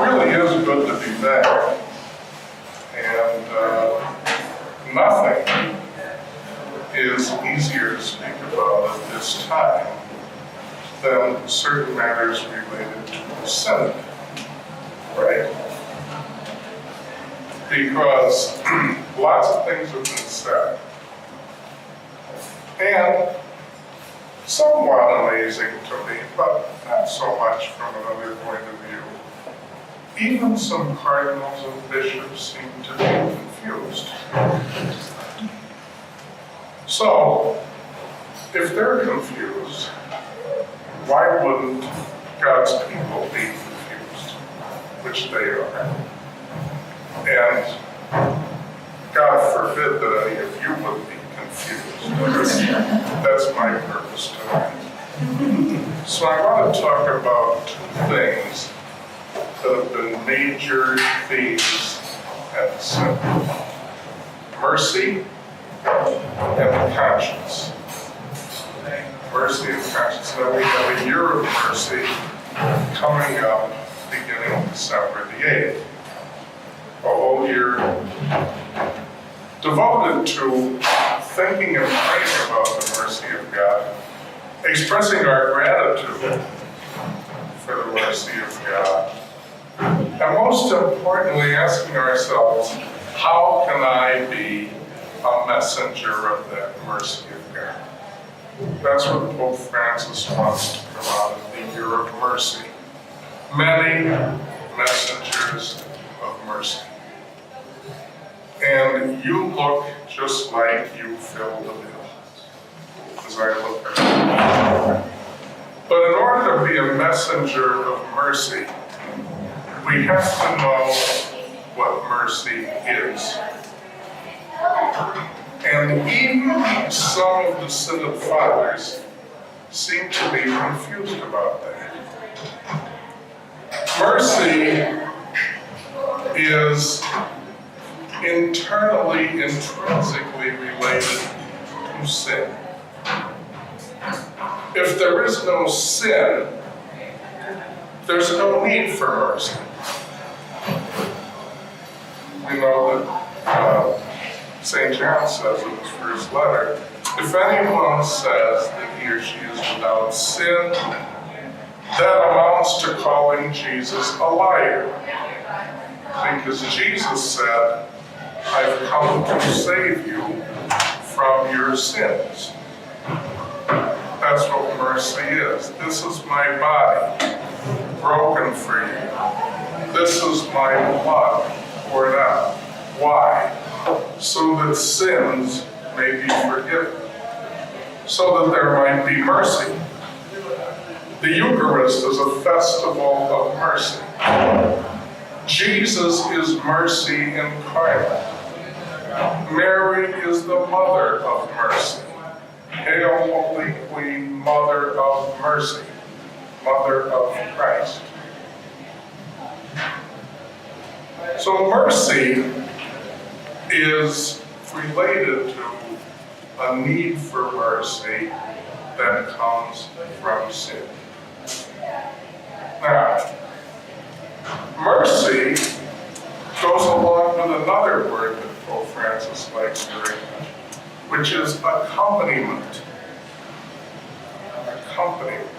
really is good to be back. And nothing is easier to speak about at this time than certain matters related to the Synod, right? Because lots of things have been said. And somewhat amazing to me, but not so much from another point of view. Even some cardinals and bishops seem to be confused. So, if they're confused, why wouldn't God's people be confused? Which they are. And God forbid that any of you would be confused. That's my purpose tonight. So I want to talk about two things that have been major themes at the Synod: mercy and conscience. Mercy and conscience. Now we have a year of mercy coming up beginning December the 8th. A whole year devoted to thinking and praying about the mercy of God, expressing our gratitude for the mercy of God, and most importantly, asking ourselves, how can I be a messenger of that mercy of God? That's what Pope Francis wants to come out of the year of mercy. Many messengers of mercy. And you look just like you fill the bill, as I look at you. But in order to be a messenger of mercy, we have to know what mercy is. And even some of the Synod Fathers seem to be confused about that. Mercy is internally, intrinsically related to sin. If there is no sin, there's no need for mercy. We know that St. John says in his first letter, if anyone says that he or she is without sin, that amounts to calling Jesus a liar. Because Jesus said, I've come to save you from your sins. That's what mercy is. This is my body broken for you. This is my blood poured out. Why? So that sins may be forgiven. So that there might be mercy. The Eucharist is a festival of mercy. Jesus is mercy incarnate. Mary is the mother of mercy. Hail, Holy Queen, Mother of Mercy, Mother of Christ. So mercy is related to a need for mercy that comes from sin. Now, mercy goes along with another word that Pope Francis likes very much, which is accompaniment. Accompaniment.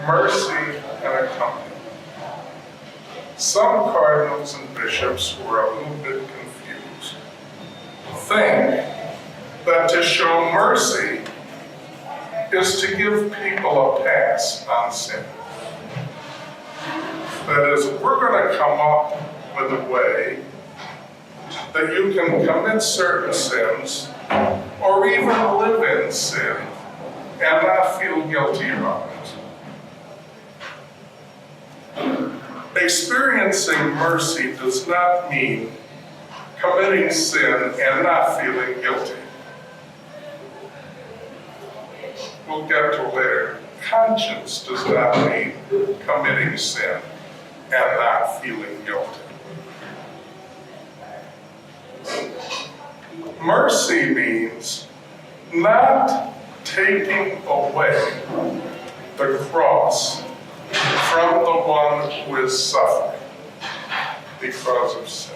Mercy and accompaniment. Some cardinals and bishops who are a little bit confused think that to show mercy is to give people a pass on sin. That is, we're going to come up with a way that you can commit certain sins or even live in sin and not feel guilty about it. Experiencing mercy does not mean committing sin and not feeling guilty. We'll get to later. Conscience does not mean committing sin and not feeling guilty. Mercy means not taking away the cross from the one who is suffering. because of sin.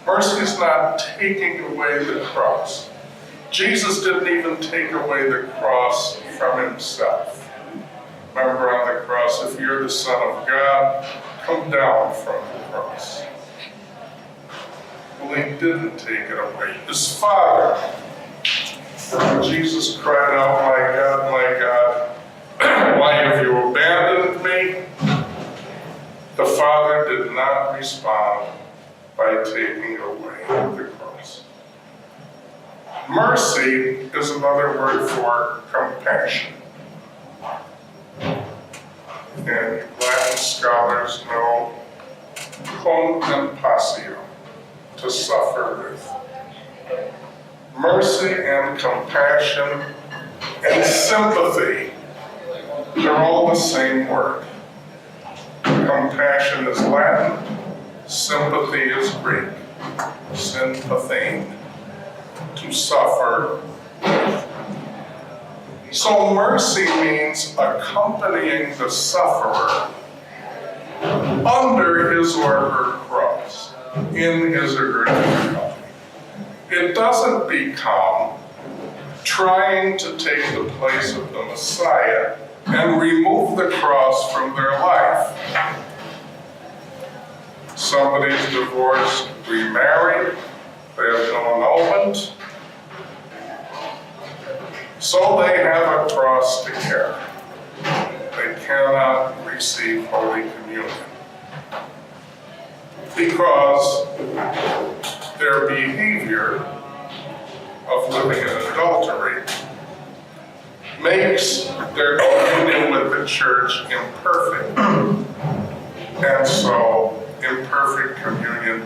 Mercy is not taking away the cross. Jesus didn't even take away the cross from himself. Remember on the cross, if you're the Son of God, come down from the cross. Well, he didn't take it away. His Father, when Jesus cried out, my God, why have you abandoned me? The Father did not respond by taking away the cross. Mercy is another word for compassion. And Latin scholars know cum compassion, to suffer with. Mercy and compassion and sympathy, they're all the same word. Compassion is Latin, sympathy is Greek. Sympathine, to suffer with. So mercy means accompanying the sufferer under his or her cross, in his or her difficulty. It doesn't become trying to take the place of the Messiah and remove the cross from their life. Somebody's divorced, remarried, they have no annulment, so they have a cross to carry. They cannot receive Holy Communion because their behavior of living in adultery makes their communion with the church imperfect. And so imperfect communion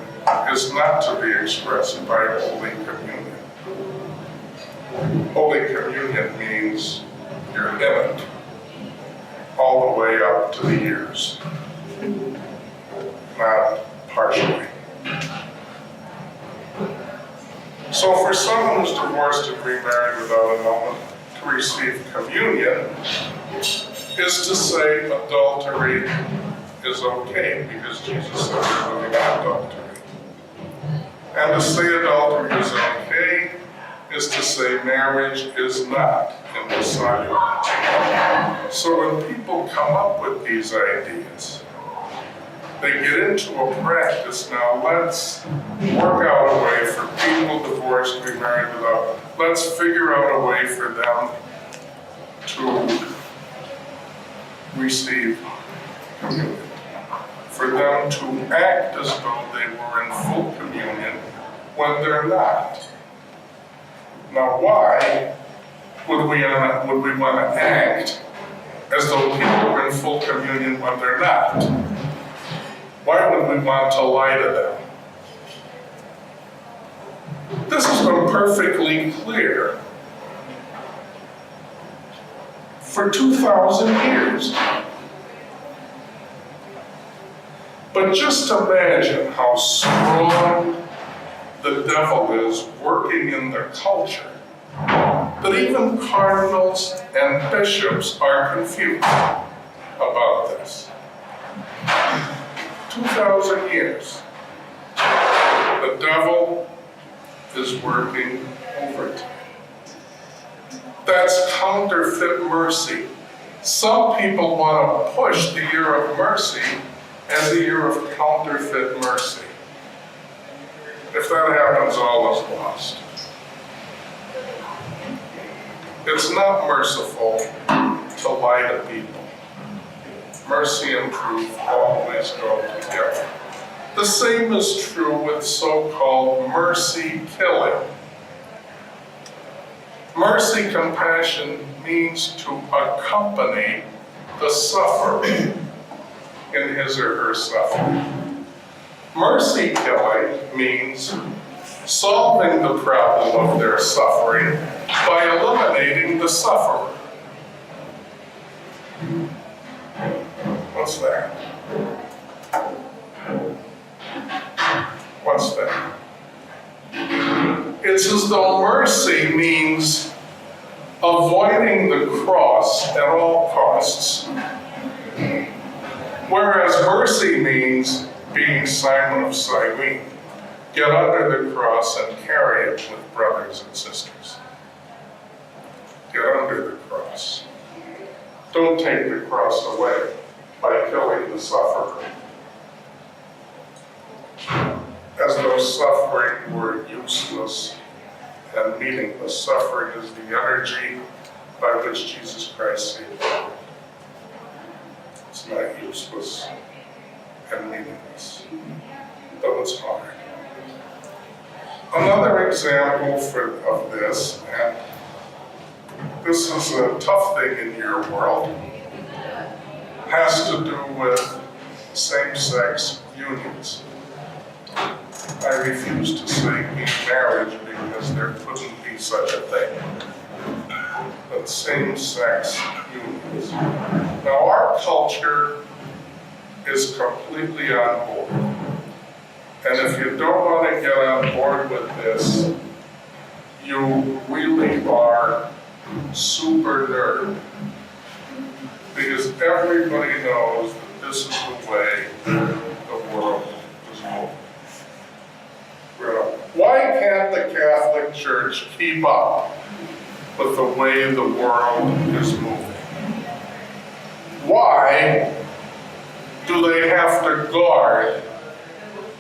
is not to be expressed by Holy Communion. Holy Communion means you're in it all the way up to the ears, not partially. So for someone who's divorced and remarried without annulment, to receive communion is to say adultery is okay because Jesus said we're living in adultery. And to say adultery is okay is to say marriage is not in the sacrament. So when people come up with these ideas, they get into a practice. Now let's work out a way for people divorced and remarried without. Let's figure out a way for them to receive communion. For them to act as though they were in full communion when they're not. Now why would we want to act as though people are in full communion when they're not? Why would we want to lie to them? This has been perfectly clear for 2,000 years. But just imagine how strong the devil is working in the culture, that even cardinals and bishops are confused about this. 2,000 years. The devil is working overtime. That's counterfeit mercy. Some people want to push the year of mercy as a year of counterfeit mercy. If that happens, all is lost. It's not merciful to lie to people. Mercy and truth always go together. The same is true with so-called mercy killing. Mercy compassion means to accompany the sufferer in his or her suffering. Mercy killing means solving the problem of their suffering by eliminating the sufferer. What's that? What's that? It's as though mercy means avoiding the cross at all costs, whereas mercy means being Simon of Cyrene, get under the cross and carry it with brothers and sisters. Get under the cross. Don't take the cross away by killing the sufferer, as though suffering were useless and meaningless. Suffering is the energy by which Jesus Christ saved you. It's not useless and meaningless, though it's hard. Another example of this, and this is a tough thing in your world, has to do with same-sex unions. I refuse to say marriage because there couldn't be such a thing. But same-sex unions. Now our culture is completely on board. And if you don't want to get on board with this, you really are super nerd. Because everybody knows that this is the way the world is moving. Why can't the Catholic Church keep up with the way the world is moving? Why do they have to guard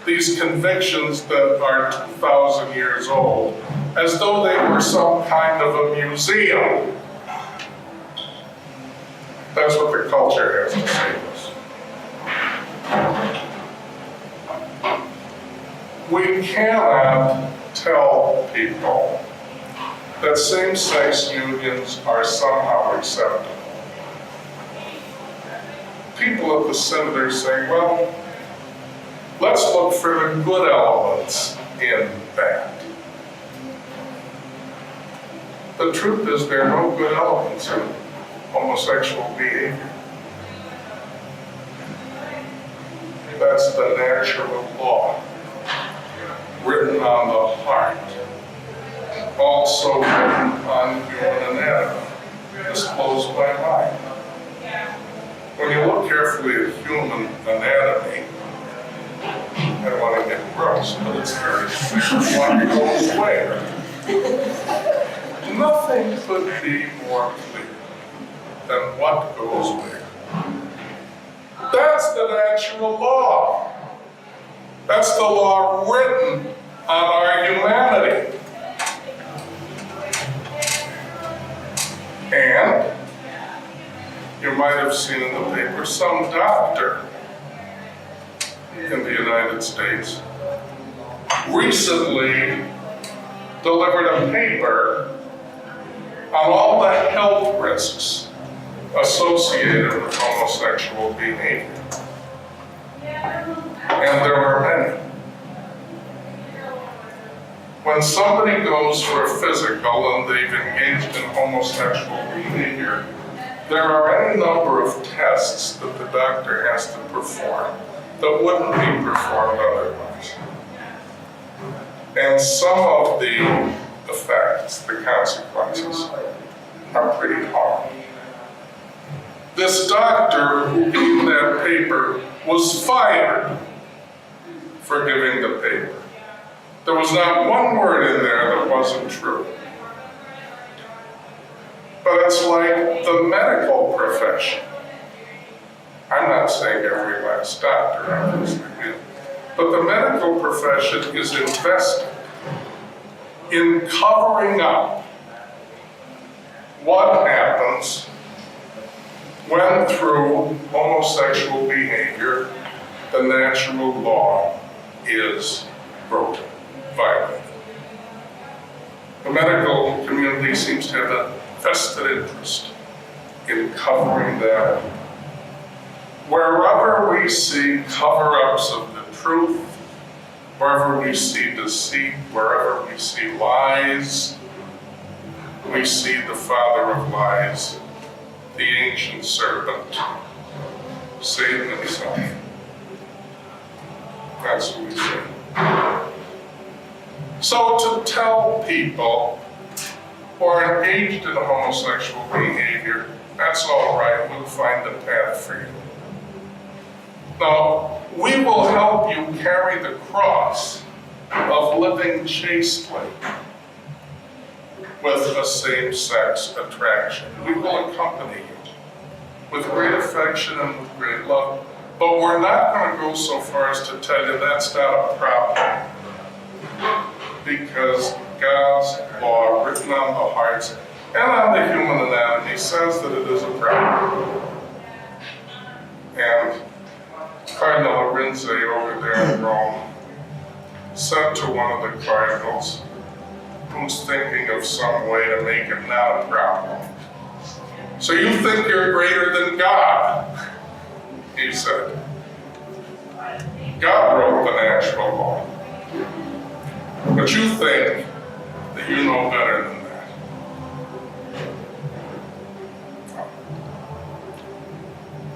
these convictions that are 2,000 years old as though they were some kind of a museum? That's what the culture has to say to us. We cannot tell people that same-sex unions are somehow acceptable. People at the Synod are saying, well, let's look for the good elements in that. The truth is there are no good elements in homosexual behavior. That's the natural law, written on the heart, also written on human anatomy, disclosed by mind. When you look carefully at human anatomy, I don't want to get gross, but it's very clear what goes where. Nothing could be more clear than what goes where. That's the natural law. That's the law written on our humanity. And you might have seen in the paper some doctor in the United States recently delivered a paper on all the health risks associated with homosexual behavior. And there are many. When somebody goes for a physical and they've engaged in homosexual behavior, there are any number of tests that the doctor has to perform that wouldn't be performed otherwise. And some of the effects, the consequences, are pretty harsh. This doctor who gave that paper was fired for giving the paper. There was not one word in there that wasn't true. But it's like the medical profession. I'm not saying every last doctor, obviously, but the medical profession is invested in covering up what happens when through homosexual behavior the natural law is broken, violated. The medical community seems to have a vested interest in covering that up. Wherever we see cover-ups of the truth, wherever we see deceit, wherever we see lies, we see the father of lies, the ancient serpent, Satan himself. That's what we see. So to tell people who are engaged in homosexual behavior, that's all right, we'll find a path for you. Now, we will help you carry the cross of living chastely with a same-sex attraction. We will accompany you with great affection and with great love. But we're not going to go so far as to tell you that's not a problem, because God's law, written on the hearts and on the human anatomy, says that it is a problem. And Cardinal Arinze over there in Rome said to one of the cardinals, who's thinking of some way to make it not a problem, "So you think you're greater than God?" He said, "God wrote the natural law, but you think that you know better than that."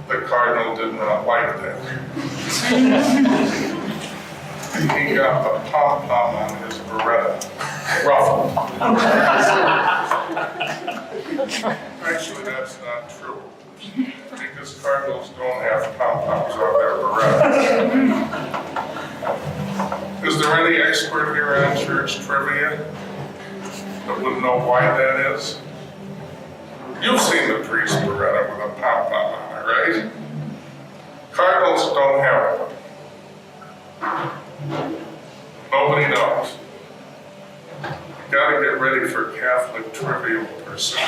The cardinal did not like that. He got the pom-pom on his beretta ruffled. Actually, that's not true, because cardinals don't have pom-poms on their beretta. Is there any expert here on church trivia that would know why that is? You've seen the priest beretta with a pom-pom on it, right? Cardinals don't have one. Nobody knows. Gotta get ready for Catholic Trivial Pursuit.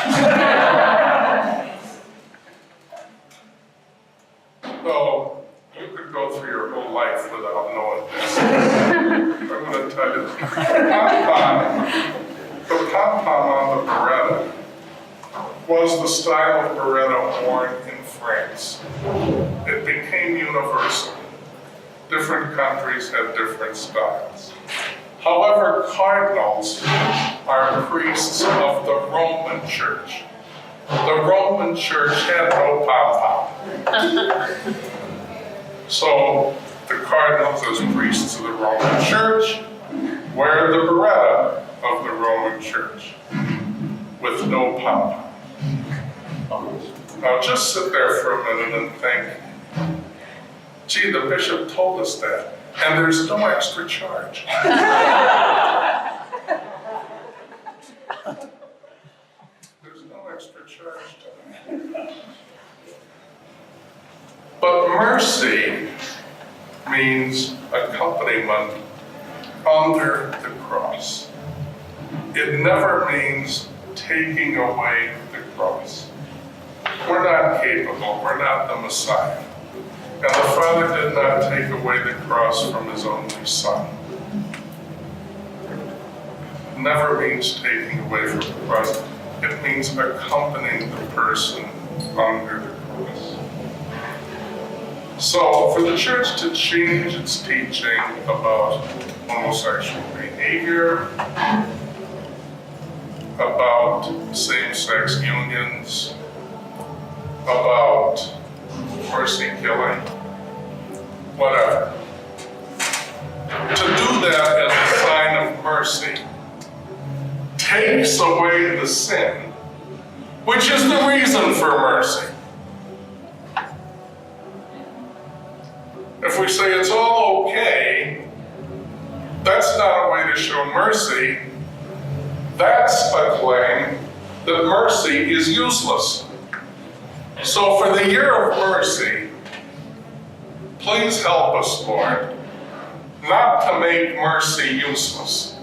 So, you could go through your whole life without knowing this. I'm going to tell you, the pom-pom on the beretta was the style of beretta worn in France. It became universal. Different countries have different styles. However, cardinals are priests of the Roman Church. The Roman Church had no pom-pom. So the cardinals, as priests of the Roman Church, wear the beretta of the Roman Church with no pom-pom. Now just sit there for a minute and think, gee, the bishop told us that, and there's no extra charge. There's no extra charge to that. But mercy means accompaniment under the cross. It never means taking away the cross. We're not capable, we're not the Messiah. And the Father did not take away the cross from his only Son. It never means taking away from the cross. It means accompanying the person under the cross. So, for the church to change its teaching about homosexual behavior, about same-sex unions, about mercy killing, whatever. To do that as a sign of mercy takes away the sin, which is the reason for mercy. If we say it's all okay, that's not a way to show mercy. That's a claim that mercy is useless. So for the year of mercy, please help us, Lord, not to make mercy useless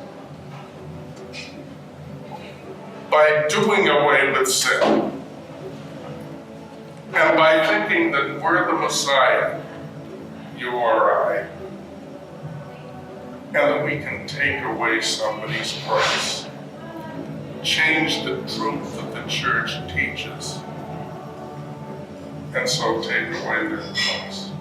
by doing away with sin and by thinking that we're the Messiah, you or I, and that we can take away somebody's cross, change the truth that the church teaches, and so take away their cross.